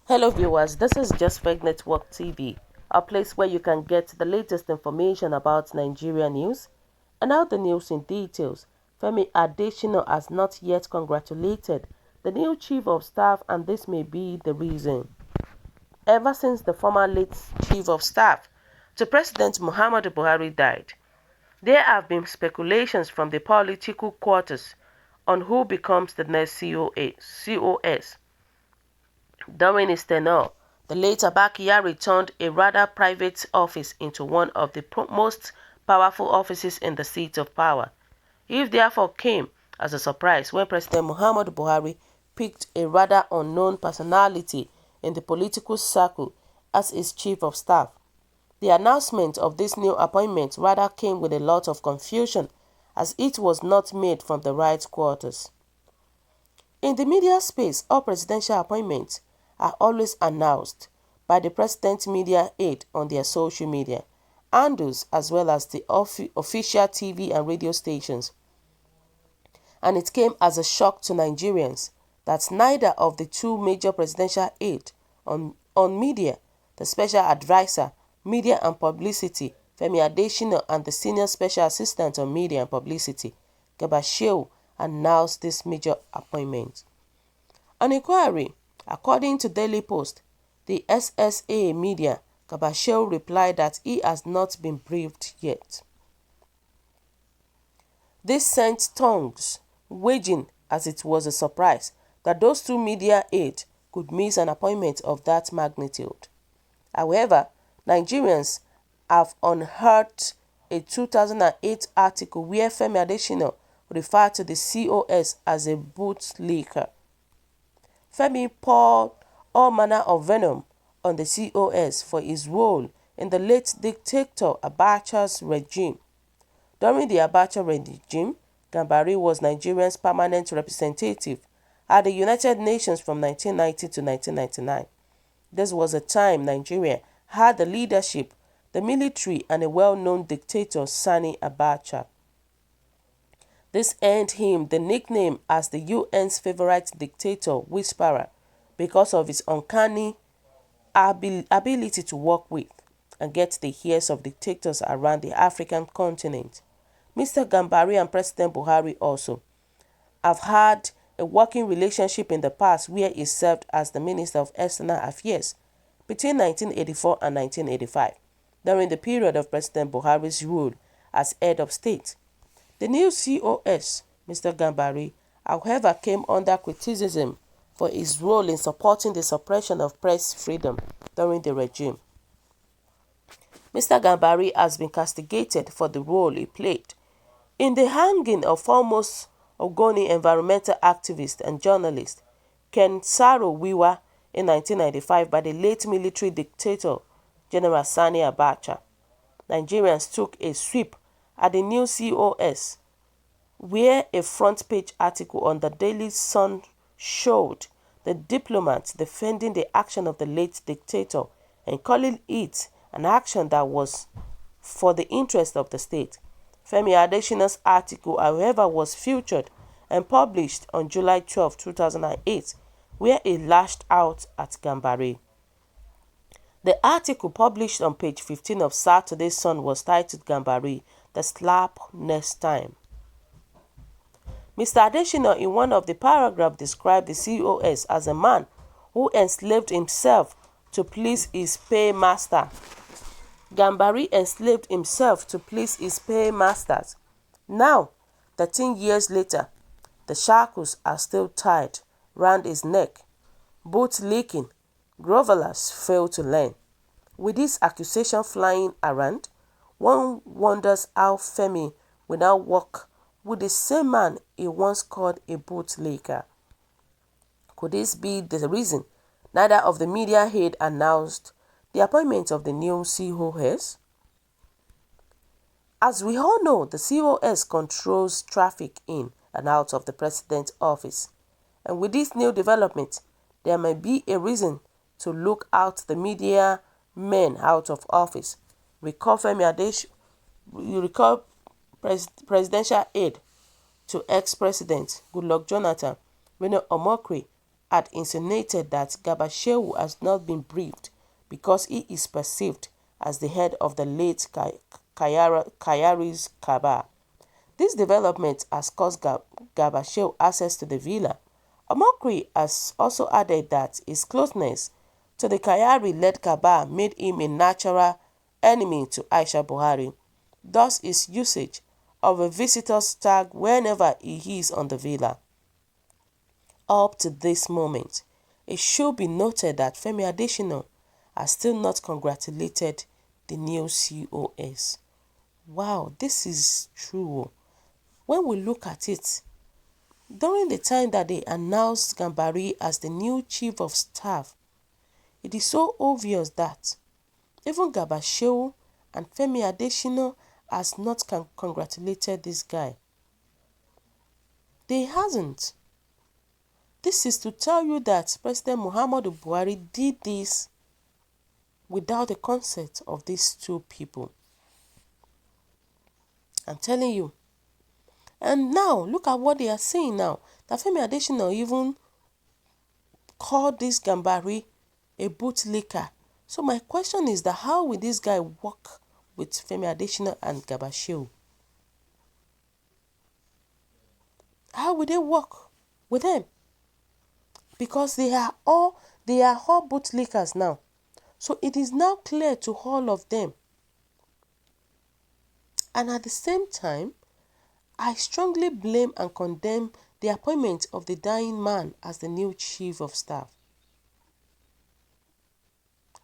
Hello viewers, this is Just Fake Network TV, a place where you can get the latest information about Nigeria news. And now the news in details. Femi Adesina has not yet congratulated the new chief of staff, and this may be the reason. Ever since the former late chief of staff to President Muhammadu Buhari died, there have been speculations from the political quarters on who becomes the next COS. During his tenure, the late Abakia turned a rather private office into one of the most powerful offices in the seat of power. It therefore came as a surprise when President Muhammadu Buhari picked a rather unknown personality in the political circle as his chief of staff. The announcement of this new appointment rather came with a lot of confusion, as it was not made from the right quarters. In the media space, all presidential appointments are always announced by the president's media aide on their social media handles as well as the official TV and radio stations. And it came as a shock to Nigerians that neither of the two major presidential aides on media, the special advisor, media and publicity, Femi Adesina, and the senior special assistant on media and publicity, Gambari, announced this major appointment. An inquiry, according to Daily Post, the SSA media, Gambari replied that he has not been briefed yet. This sent tongues waging, as it was a surprise that those two media aides could miss an appointment of that magnitude. However, Nigerians have unearthed a 2008 article where Femi Adesina referred to the COS as a bootlicker. Femi poured all manner of venom on the COS for his role in the late dictator Abacha's regime. During the Abacha regime, Gambari was Nigeria's permanent representative at the United Nations from 1990 to 1999. This was a time Nigeria had the leadership, the military, and a well-known dictator, Sani Abacha. This earned him the nickname as the UN's favorite dictator whisperer because of his uncanny ability to work with and get the ears of dictators around the African continent. Mr. Gambari and President Buhari also have had a working relationship in the past where he served as the Minister of External Affairs between 1984 and 1985, during the period of President Buhari's rule as head of state. The new COS, Mr. Gambari, however, came under criticism for his role in supporting the suppression of press freedom during the regime. Mr. Gambari has been castigated for the role he played in the hanging of foremost Ogoni environmental activist and journalist Ken Saro-Wiwa in 1995 by the late military dictator General Sani Abacha. Nigerians took a sweep at the new COS, where a front-page article on the Daily Sun showed the diplomat defending the action of the late dictator and calling it an action that was for the interest of the state. Femi Adesina's article, however, was featured and published on July 12, 2008, where he lashed out at Gambari. The article published on page 15 of Saturday's Sun was titled Gambari, the slap next time. Mr. Adesina, in one of the paragraphs, described the COS as a man who enslaved himself to please his paymaster. Gambari enslaved himself to please his paymasters. Now, 13 years later, the shackles are still tied round his neck. Boot leaking, grovelers fail to learn. With this accusation flying around, one wonders how Femi will now work with the same man he once called a bootlicker. Could this be the reason neither of the media head announced the appointment of the new COS? As we all know, the COS controls traffic in and out of the president's office. And with this new development, there may be a reason to look out the media men out of office. Recall Femi Adesina, you recall presidential aide to ex-president Goodluck Jonathan, Reno Omokri, had insinuated that Gambari has not been briefed because he is perceived as the head of the late Kayari's cabal. This development has caused Gambari access to the villa. Omokri has also added that his closeness to the Kayari-led cabal made him a natural enemy to Aisha Buhari. Thus his usage of a visitor's tag whenever he is on the villa. Up to this moment, it should be noted that Femi Adesina has still not congratulated the new COS. Wow, this is true. When we look at it, during the time that they announced Gambari as the new chief of staff, it is so obvious that even Gambari and Femi Adesina has not congratulated this guy. They hasn't. This is to tell you that President Muhammadu Buhari did this without the consent of these two people. I'm telling you. And now, look at what they are saying now. That Femi Adesina even called this Gambari a bootlicker. So my question is that how will this guy work with Femi Adesina and Gambari? How will they work with them? Because they are all bootlickers now. So it is now clear to all of them. And at the same time, I strongly blame and condemn the appointment of the dying man as the new chief of staff.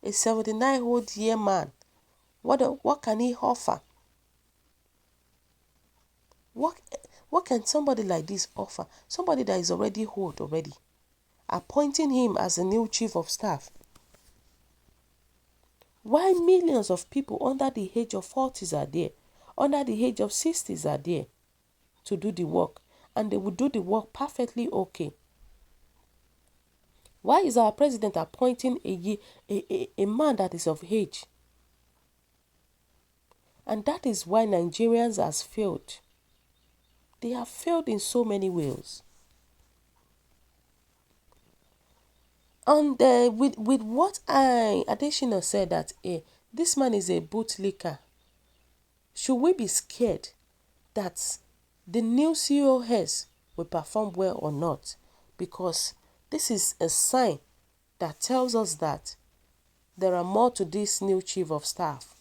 A 79-year-old man, what can he offer? What can somebody like this offer? Somebody that is already old already. Appointing him as the new chief of staff. Why millions of people under the age of 40s are there, under the age of 60s are there to do the work, and they will do the work perfectly okay. Why is our president appointing a man that is of age? And that is why Nigerians has failed. They have failed in so many ways. And with what Adesina said that this man is a bootlicker, should we be scared that the new COS will perform well or not? Because this is a sign that tells us that there are more to this new chief of staff.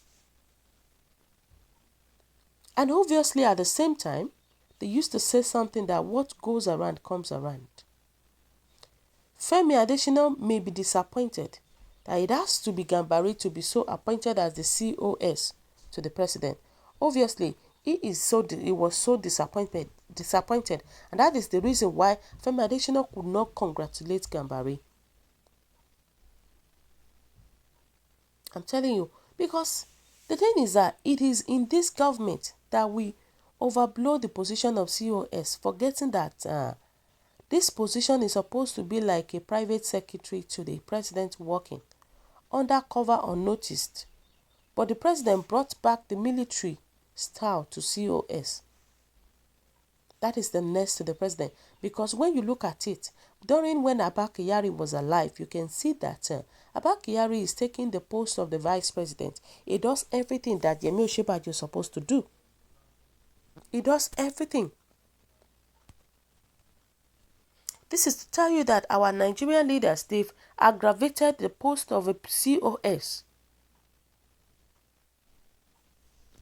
And obviously at the same time, they used to say something that what goes around comes around. Femi Adesina may be disappointed that it has to be Gambari to be so appointed as the COS to the president. Obviously, he was so disappointed, and that is the reason why Femi Adesina could not congratulate Gambari. I'm telling you, because the thing is that it is in this government that we overblow the position of COS, forgetting that this position is supposed to be like a private secretary to the president working, undercover unnoticed. But the president brought back the military style to COS. That is the next to the president. Because when you look at it, during when Abba Kyari was alive, you can see that Abba Kyari is taking the post of the vice president. He does everything that Yemi Osinbajo is supposed to do. He does everything. This is to tell you that our Nigerian leaders, they've aggravated the post of a COS.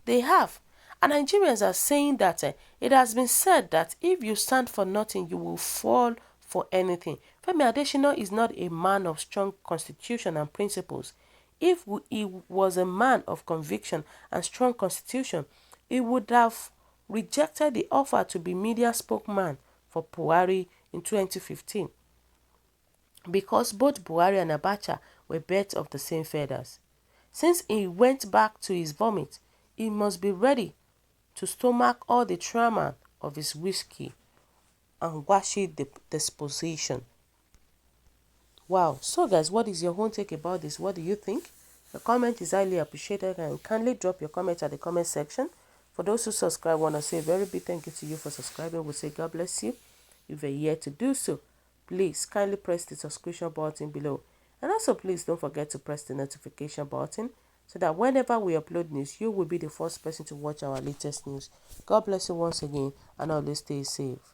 They have. And Nigerians are saying that it has been said that if you stand for nothing, you will fall for anything. Femi Adesina is not a man of strong constitution and principles. If he was a man of conviction and strong constitution, he would have rejected the offer to be media spokesman for Buhari in 2015. Because both Buhari and Abacha were birds of the same feathers. Since he went back to his vomit, he must be ready to stomach all the trauma of his whiskey and wash it the disposition. Wow. So guys, what is your own take about this? What do you think? The comment is highly appreciated, and kindly drop your comment at the comment section. For those who subscribe, I want to say a very big thank you to you for subscribing. We'll say God bless you if you're here to do so. please kindly press the subscription button below. And also please don't forget to press the notification button so that whenever we upload news, you will be the first person to watch our latest news. God bless you once again and always stay safe.